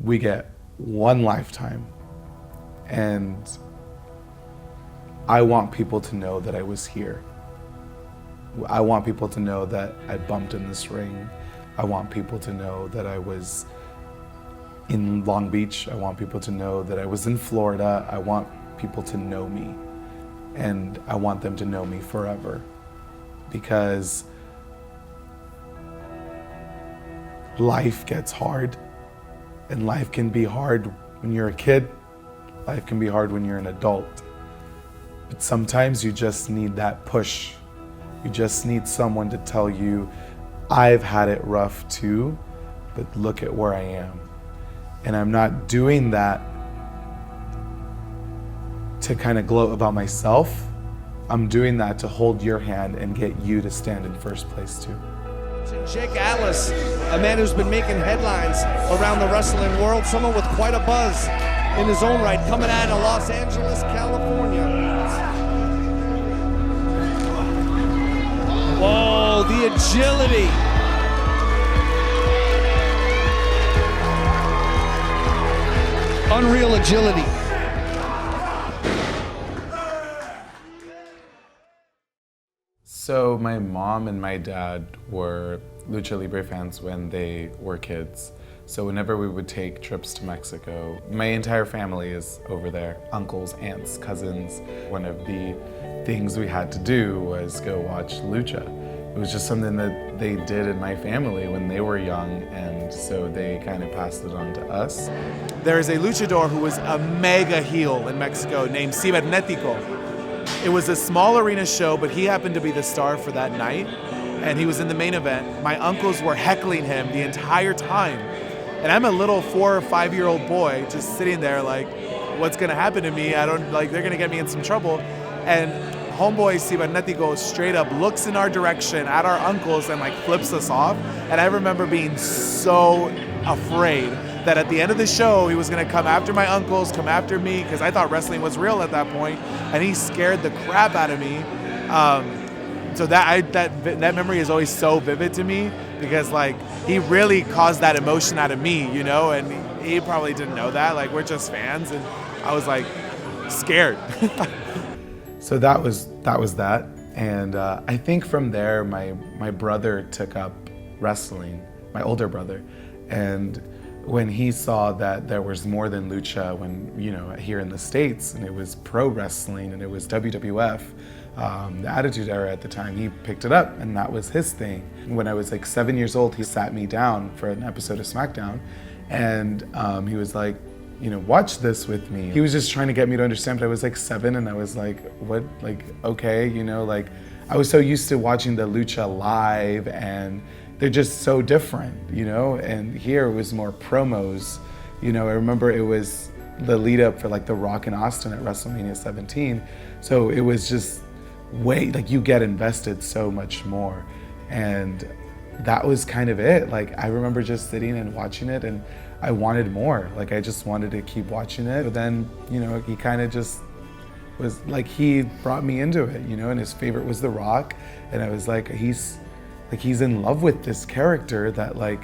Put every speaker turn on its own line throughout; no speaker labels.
we get one lifetime, and I want people to know that I was here. I want people to know that I bumped in this ring. I want people to know that I was in Long Beach. I want people to know that I was in Florida. I want people to know me, and I want them to know me forever, because life gets hard, and life can be hard when you're a kid. Life can be hard when you're an adult. But sometimes you just need that push. You just need someone to tell you, I've had it rough too, but look at where I am. And I'm not doing that to kind of gloat about myself. I'm doing that to hold your hand and get you to stand in first place too.
Jake Atlas, a man who's been making headlines around the wrestling world, someone with quite a buzz in his own right, coming out of Los Angeles, California. Whoa, the agility. Unreal agility.
So my mom and my dad were Lucha Libre fans when they were kids. So whenever we would take trips to Mexico, my entire family is over there. Uncles, aunts, cousins. One of the things we had to do was go watch Lucha. It was just something that they did in my family when they were young, and so they kind of passed it on to us.
There is a luchador who was a mega heel in Mexico named Cibernetico. It was a small arena show, but he happened to be the star for that night, and he was in the main event. My uncles were heckling him the entire time, and I'm a little 4 or 5 year old boy just sitting there like, what's gonna happen to me? They're gonna get me in some trouble. And homeboy Cibernetico straight up looks in our direction at our uncles and like flips us off. And I remember being so afraid that at the end of the show, he was gonna come after my uncles, come after me, because I thought wrestling was real at that point, and he scared the crap out of me. So that memory is always so vivid to me, because like he really caused that emotion out of me, you know, and he probably didn't know that. Like, we're just fans, and I was like scared.
So that was that, and I think from there my brother took up wrestling, my older brother, and when he saw that there was more than lucha, when, you know, here in the States, and it was pro wrestling and it was WWF, the Attitude Era at the time, he picked it up and that was his thing. When I was like 7 years old, he sat me down for an episode of SmackDown, and he was like, you know, watch this with me. He was just trying to get me to understand, but I was like 7 and I was like, what, like, okay, you know, like I was so used to watching the lucha live, and they're just so different, you know, and here it was more promos. You know, I remember it was the lead up for like The Rock and Austin at WrestleMania 17. So it was just like you get invested so much more. And that was kind of it. Like, I remember just sitting and watching it, and I wanted more. Like, I just wanted to keep watching it. But then, you know, he kind of just was like, he brought me into it, you know, and his favorite was The Rock. And I was like, he's in love with this character that like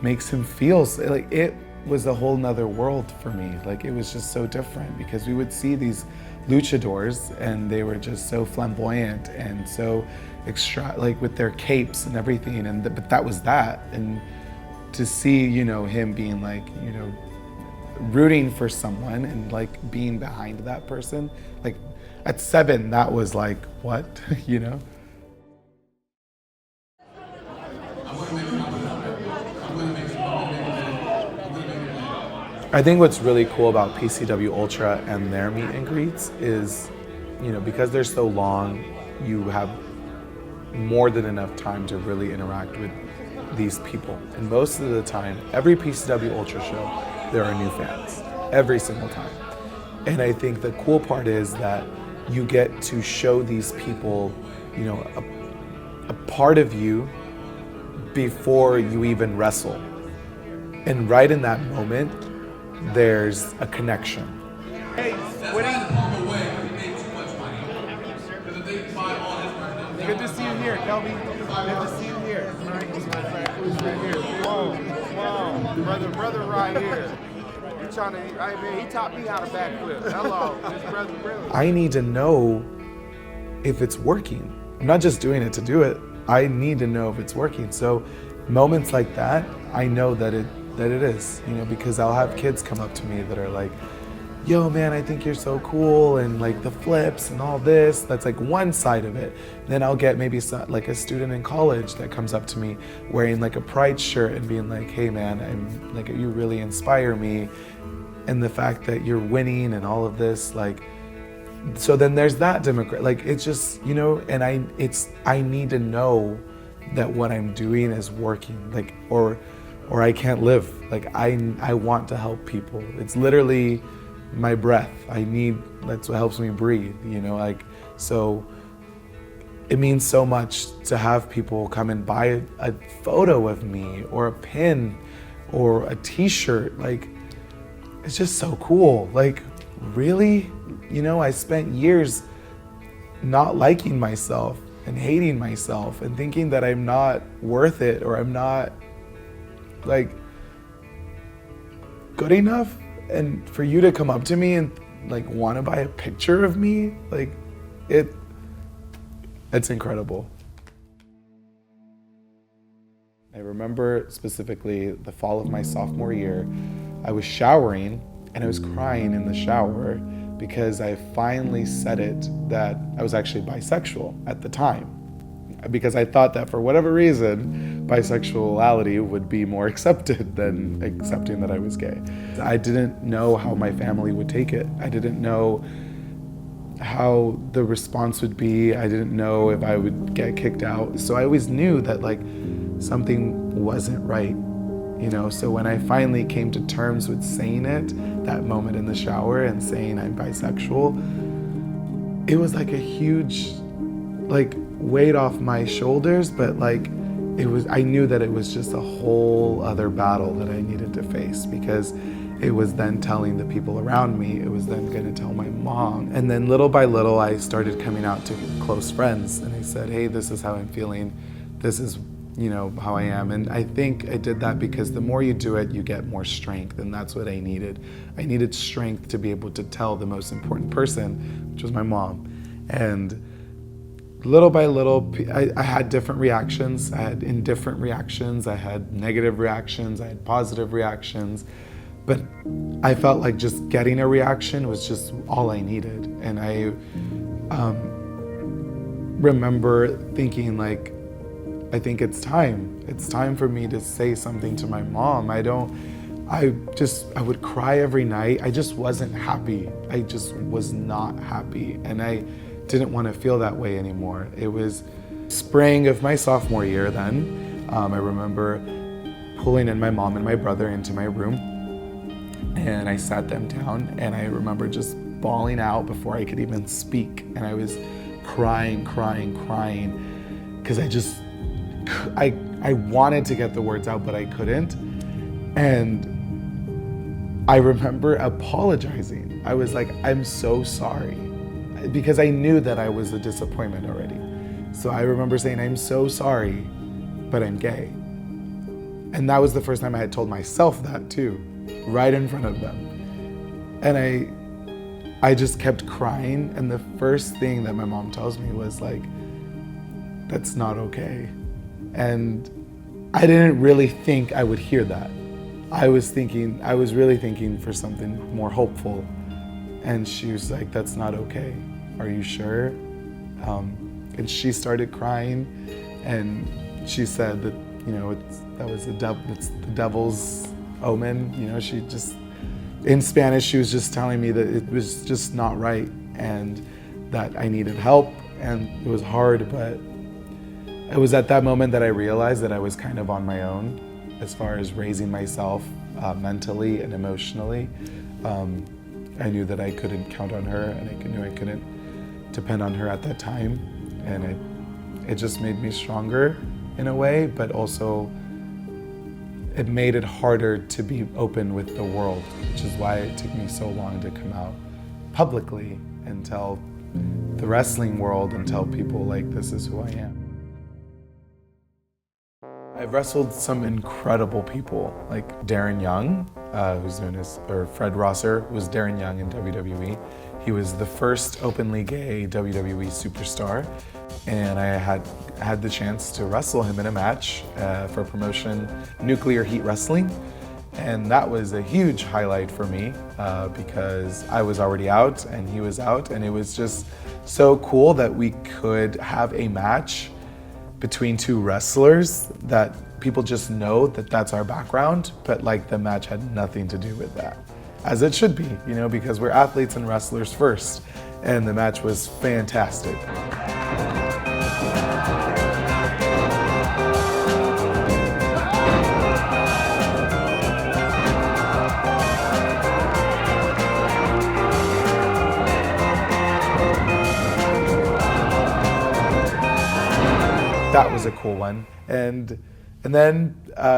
makes him feel like it was a whole nother world for me. Like, it was just so different, because we would see these luchadors and they were just so flamboyant and so extra, like with their capes and everything, and but that was that. And to see, you know, him being like, you know, rooting for someone and like being behind that person, like at 7, that was like, what? You know? I think what's really cool about PCW Ultra and their meet and greets is, you know, because they're so long, you have more than enough time to really interact with these people. And most of the time, every PCW Ultra show, there are new fans, every single time. And I think the cool part is that you get to show these people, you know, a part of you before you even wrestle. And right in that moment, there's a connection.
Hey, good to see you here, Kelby. Good to see you here. Right here. Whoa.
on, brother right here. He trying to, he taught me how to backflip. Hello, this brother really.
I need to know if it's working. I'm not just doing it to do it. I need to know if it's working. So moments like that, I know that it is, because I'll have kids come up to me that are like, yo man, I think you're so cool, and like the flips and all this. That's like one side of it. Then I'll get maybe like a student in college that comes up to me wearing like a Pride shirt and being like, hey man, I'm like, you really inspire me. And the fact that you're winning and all of this, like, so then there's that demographic. Like, it's just, and I need to know that what I'm doing is working, like, or I can't live. Like, I want to help people. It's literally my breath. That's what helps me breathe, like, so it means so much to have people come and buy a photo of me or a pin or a t-shirt. Like, it's just so cool. Like, really? I spent years not liking myself and hating myself and thinking that I'm not worth it or I'm not like good enough. And for you to come up to me and like want to buy a picture of me, like it's incredible. I remember specifically the fall of my sophomore year, I was showering and I was crying in the shower because I finally said it that I was actually bisexual at the time. Because I thought that for whatever reason, bisexuality would be more accepted than accepting that I was gay. I didn't know how my family would take it. I didn't know how the response would be. I didn't know if I would get kicked out. So I always knew that like something wasn't right, So when I finally came to terms with saying it, that moment in the shower and saying I'm bisexual, it was like a huge like weight off my shoulders, but like I knew that it was just a whole other battle that I needed to face, because it was then telling the people around me, it was then going to tell my mom. And then little by little, I started coming out to close friends and I said, hey, this is how I'm feeling. This is, how I am. And I think I did that because the more you do it, you get more strength. And that's what I needed. I needed strength to be able to tell the most important person, which was my mom. And little by little, I had different reactions. I had indifferent reactions. I had negative reactions. I had positive reactions. But I felt like just getting a reaction was just all I needed. And I remember thinking like, I think it's time. It's time for me to say something to my mom. I would cry every night. I just wasn't happy. I just was not happy. And I didn't want to feel that way anymore. It was spring of my sophomore year then. I remember pulling in my mom and my brother into my room, and I sat them down, and I remember just bawling out before I could even speak. And I was crying, because I wanted to get the words out, but I couldn't. And I remember apologizing. I was like, I'm so sorry, because I knew that I was a disappointment already. So I remember saying, I'm so sorry, but I'm gay. And that was the first time I had told myself that too, right in front of them. And I just kept crying. And the first thing that my mom tells me was like, that's not okay. And I didn't really think I would hear that. I was really thinking for something more hopeful. And she was like, that's not okay. Are you sure? And she started crying, and she said that, it's the devil's omen. She just, in Spanish, she was just telling me that it was just not right and that I needed help, and it was hard, but it was at that moment that I realized that I was kind of on my own as far as raising myself mentally and emotionally. I knew that I couldn't count on her, and I knew I couldn't depend on her at that time. And it just made me stronger in a way, but also it made it harder to be open with the world, which is why it took me so long to come out publicly and tell the wrestling world and tell people like, this is who I am. I've wrestled some incredible people, like Darren Young, who's known as, or Fred Rosser, was Darren Young in WWE. He was the first openly gay WWE superstar, and I had the chance to wrestle him in a match for promotion Nuclear Heat Wrestling. And that was a huge highlight for me because I was already out and he was out, and it was just so cool that we could have a match between two wrestlers that people just know that that's our background, but like the match had nothing to do with that. As it should be, you know, because we're athletes and wrestlers first. And the match was fantastic. That was a cool one. And then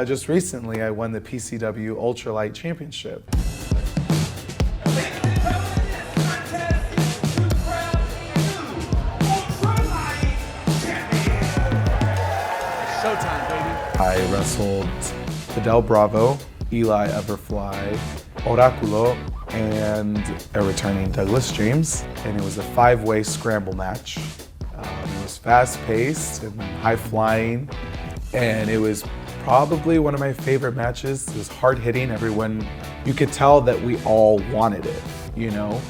just recently I won the PCW Ultra Lightweight Championship.
Showtime, baby.
I wrestled Fidel Bravo, Eli Everfly, Oraculo, and a returning Douglas James. And it was a 5-way scramble match. It was fast-paced and high-flying, and it was probably one of my favorite matches. It was hard-hitting. Everyone, you could tell that we all wanted it, you know?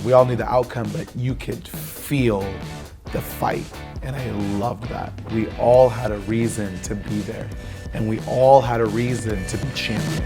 We all knew the outcome, but you could feel the fight, and I loved that. We all had a reason to be there, and we all had a reason to be champion.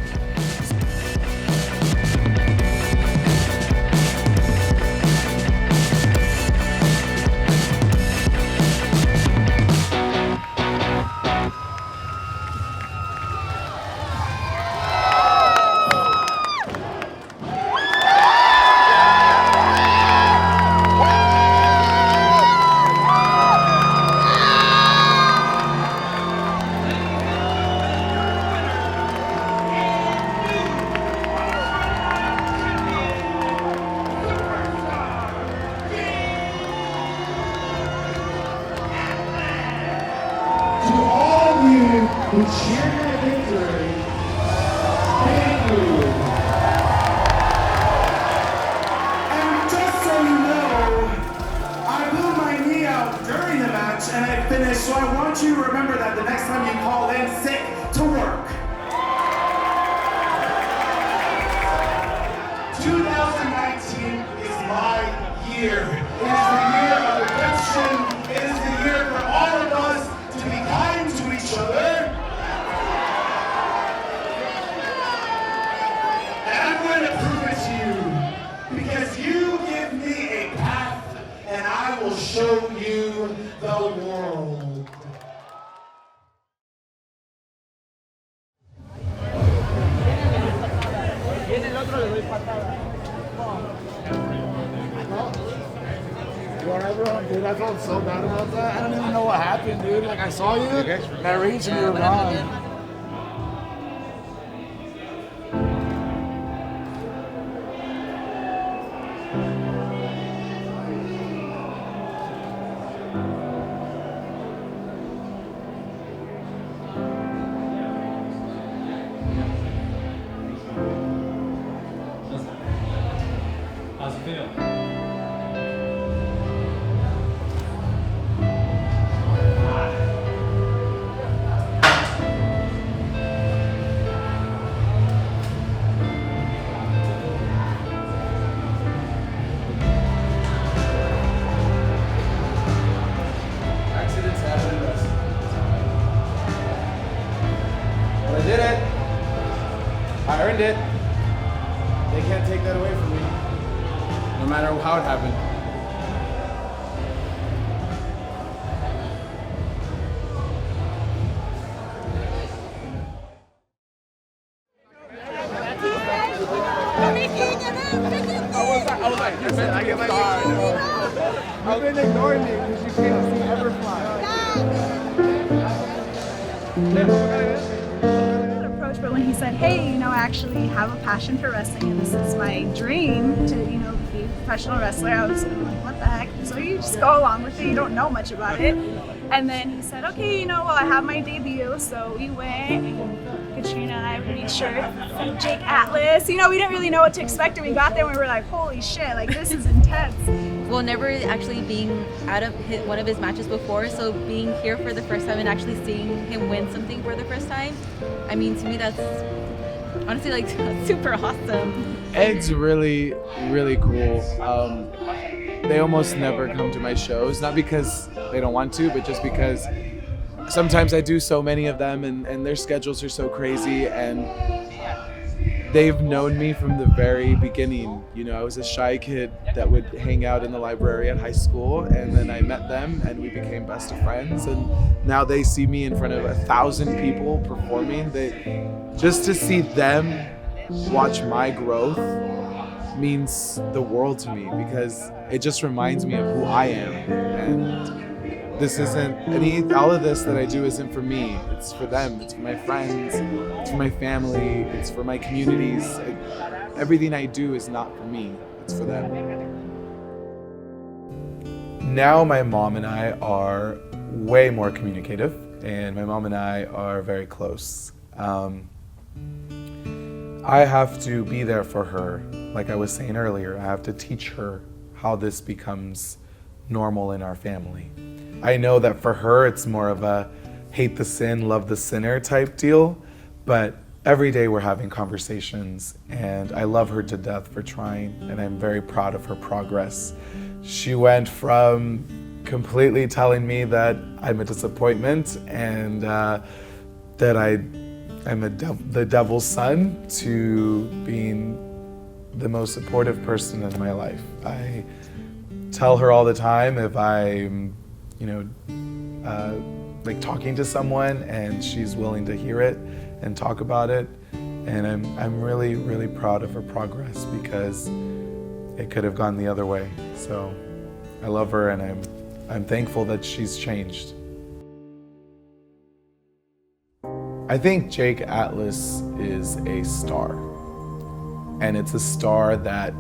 Who cheered my victory, thank you. And just so you know, I blew my knee out during the match and I finished, so I want you to remember that the next time you call in sick to work. 2019 is my year. It is the year of redemption. It is the year for all of us to be kind to each other. Show you the world.
Whatever, dude, I felt so bad about that. I don't even know what happened, dude. Like, I saw you, and I reached and you were gone.
How's it feel? Accidents happen in wrestling.
But I did it. I earned it. They can't take that away from me. No matter how it happened. I was like, you've been ignoring me because you can't see Everfly.
Approach, but when he said, hey, you know, I actually have a passion for wrestling and this is my dream to, you know, be a professional wrestler, I was like, what the heck? So you just go along with it, you don't know much about it. And then he said, okay, well, I have my debut. So we went, and Katrina and I made sure for Jake Atlas. We didn't really know what to expect, and we got there and we were like, holy shit, like this is intense.
Well, never actually being out of one of his matches before, so being here for the first time and actually seeing him win something for the first time, I mean, to me, that's honestly like super awesome.
Ed's really, really cool. They almost never come to my shows, not because they don't want to, but just because sometimes I do so many of them and their schedules are so crazy, and they've known me from the very beginning. I was a shy kid that would hang out in the library at high school, and then I met them and we became best of friends, and now they see me in front of 1,000 people performing. Just to see them watch my growth means the world to me, because it just reminds me of who I am. And this isn't all of this that I do isn't for me. It's for them. It's for my friends. It's for my family. It's for my communities. Everything I do is not for me. It's for them.
Now my mom and I are way more communicative, and my mom and I are very close. I have to be there for her. Like I was saying earlier, I have to teach her how this becomes normal in our family. I know that for her, it's more of a hate the sin, love the sinner type deal, but every day we're having conversations, and I love her to death for trying, and I'm very proud of her progress. She went from completely telling me that I'm a disappointment and that I'm the devil's son, to being the most supportive person in my life. I tell her all the time if I'm, like talking to someone and she's willing to hear it and talk about it. And I'm really, really proud of her progress, because it could have gone the other way. So I love her, and I'm thankful that she's changed. I think Jake Atlas is a star, and it's a star that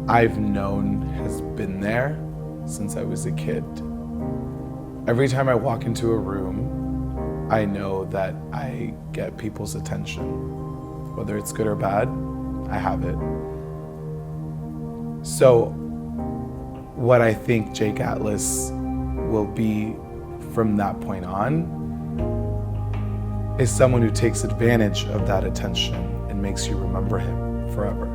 I've known has been there since I was a kid. Every time I walk into a room, I know that I get people's attention. Whether it's good or bad, I have it. So what I think Jake Atlas will be from that point on is someone who takes advantage of that attention and makes you remember him forever.